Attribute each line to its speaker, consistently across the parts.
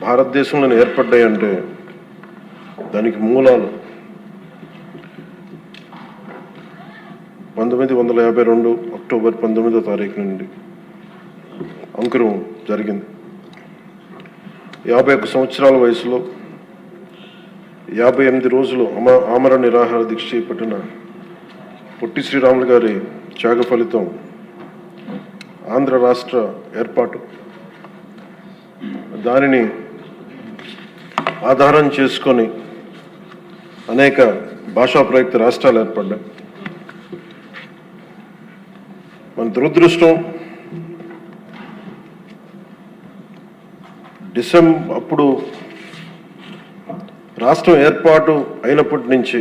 Speaker 1: భారతదేశంలో ఏర్పడ్డాయంటే దానికి మూలాలు 1952 అక్టోబర్ 19వ తారీఖు నుండి అంకురం జరిగింది. 51 సంవత్సరాల వయసులో 58 రోజులు ఆమరణ నిరాహార దీక్ష చేపట్టిన పొట్టి శ్రీరాములు గారి త్యాగ ఫలితం ఆంధ్ర రాష్ట్ర ఏర్పాటు. దానిని ఆధారం చేసుకొని అనేక భాషా ప్రయుక్త రాష్ట్రాలు ఏర్పడ్డాయి. మన దురదృష్టం అప్పుడు రాష్ట్రం ఏర్పాటు అయినప్పటి నుంచి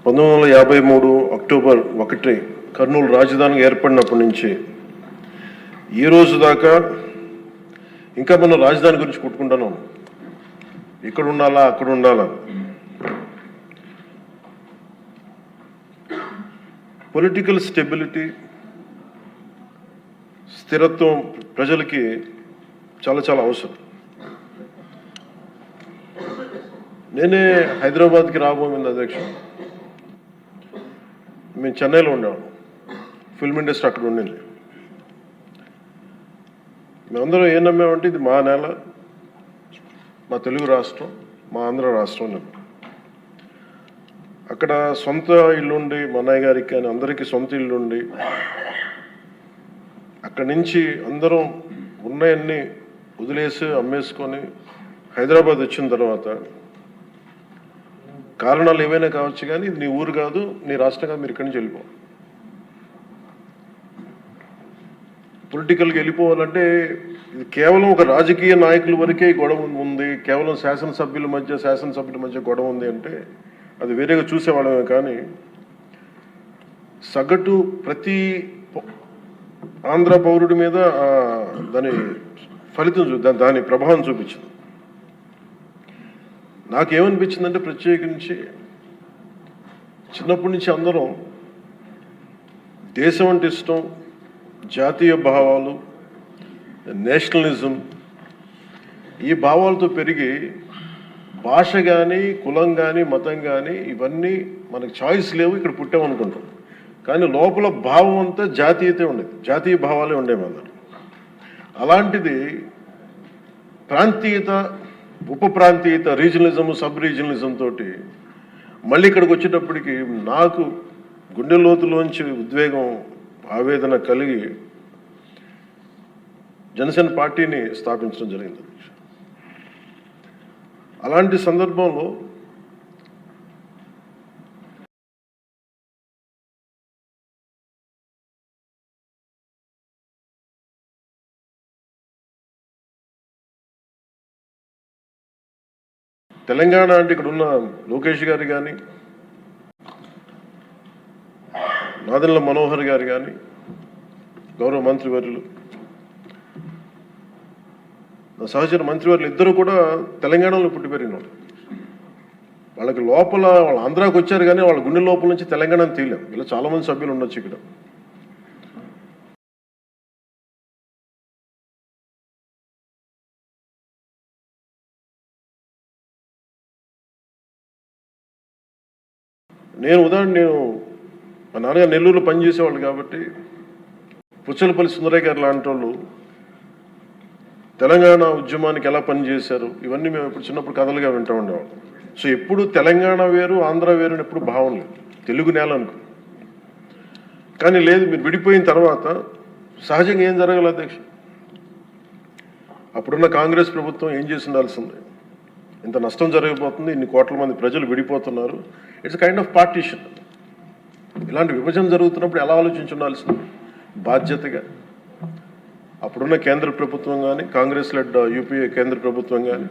Speaker 1: 1953 అక్టోబర్ 1 కర్నూలు రాజధానిగా ఏర్పడినప్పటి నుంచి ఈ రోజు దాకా ఇంకా మనం రాజధాని గురించి కొట్టుకుంటున్నాం. ఇక్కడ ఉండాలా, అక్కడ ఉండాలా. పొలిటికల్ స్టెబిలిటీ, స్థిరత్వం ప్రజలకి చాలా చాలా అవసరం. నేనే హైదరాబాద్కి రాబోయింది అధ్యక్ష. మేము చెన్నైలో ఉండేవాళ్ళం. ఫిల్మ్ ఇండస్ట్రీ అక్కడ ఉండింది. మేమందరం ఏం నమ్మామంటే ఇది మా నేల, మా తెలుగు రాష్ట్రం, మా ఆంధ్ర రాష్ట్రం. అక్కడ సొంత ఇల్లుండి, మా అన్నయ్య గారికి కానీ అందరికీ సొంత ఇల్లుండి అక్కడి నుంచి అందరం ఉన్నాయన్నీ వదిలేసి అమ్మేసుకొని హైదరాబాద్ వచ్చిన తర్వాత కారణాలు ఏవైనా కావచ్చు, కానీ ఇది నీ ఊరు కాదు, నీ రాష్ట్రం కాదు, మీరు ఇక్కడి నుంచి వెళ్ళిపో. పొలిటికల్గా వెళ్ళిపోవాలంటే ఇది కేవలం ఒక రాజకీయ నాయకుల వరకే గొడవ ఉంది, కేవలం శాసనసభ్యుల మధ్య గొడవ ఉంది అంటే అది వేరేగా చూసేవాళ్ళమే. కానీ సగటు ప్రతి ఆంధ్ర పౌరుడి మీద దాని ఫలితం దాని ప్రభావం చూపించింది. నాకేమనిపించిందంటే ప్రత్యేకించి చిన్నప్పటి నుంచి అందరం దేశం అంటే ఇష్టం, జాతీయ భావాలు, నేషనలిజం, ఈ భావాలతో పెరిగి భాష కానీ, కులం కానీ, మతం కానీ ఇవన్నీ మనకు చాయిస్ లేవు, ఇక్కడ పుట్టామనుకుంటాం. కానీ లోపల భావం అంతా జాతీయతే ఉండేది, జాతీయ భావాలే ఉండేవి అందరు. అలాంటిది ప్రాంతీయత, ఉప ప్రాంతీయత, రీజనలిజం, సబ్ రీజనలిజం తోటి మళ్ళీ ఇక్కడికి వచ్చేటప్పటికి నాకు గుండె లోతులోంచి ఉద్వేగం, ఆవేదన కలిగి జనసేన పార్టీని స్థాపించడం జరిగింది. అలాంటి సందర్భంలో తెలంగాణ అంటే ఇక్కడ ఉన్న లోకేష్ గారు కానీ, నాదెండ్ల మనోహర్ గారు కానీ, గౌరవ మంత్రివర్యులు, సహచర మంత్రివర్యులు ఇద్దరు కూడా తెలంగాణలో పుట్టి పెరిగిన వాళ్ళు. వాళ్ళకి లోపల వాళ్ళు ఆంధ్రాకి వచ్చారు కానీ వాళ్ళ గుండె లోపల నుంచి తెలంగాణని తీయలేం. ఇలా చాలామంది సభ్యులు ఉండొచ్చు ఇక్కడ. నేను మా నాన్నగారు నెల్లూరులో పనిచేసేవాళ్ళు కాబట్టి పుచ్చలపల్లి సుందరయ్య గారు లాంటి వాళ్ళు తెలంగాణ ఉద్యమానికి ఎలా పనిచేశారు ఇవన్నీ మేము ఇప్పుడు చిన్నప్పుడు కథలుగా వింటూ ఉండేవాళ్ళం. సో ఎప్పుడు తెలంగాణ వేరు, ఆంధ్ర వేరు అని ఎప్పుడు భావం లేదు, తెలుగు నేల అనుకో. కానీ లేదు, మీరు విడిపోయిన తర్వాత సహజంగా ఏం జరగాలి అధ్యక్ష? అప్పుడున్న కాంగ్రెస్ ప్రభుత్వం ఏం చేసి ఉండాల్సింది? ఇంత నష్టం జరగబోతుంది, ఇన్ని కోట్ల మంది ప్రజలు విడిపోతున్నారు, ఇట్స్ కైండ్ ఆఫ్ పార్టీషన్. ఇలాంటి విభజన జరుగుతున్నప్పుడు ఎలా ఆలోచించి ఉండాల్సింది? బాధ్యతగా అప్పుడున్న కేంద్ర ప్రభుత్వం కానీ, కాంగ్రెస్ లెడ్ యూపీఏ కేంద్ర ప్రభుత్వం కానీ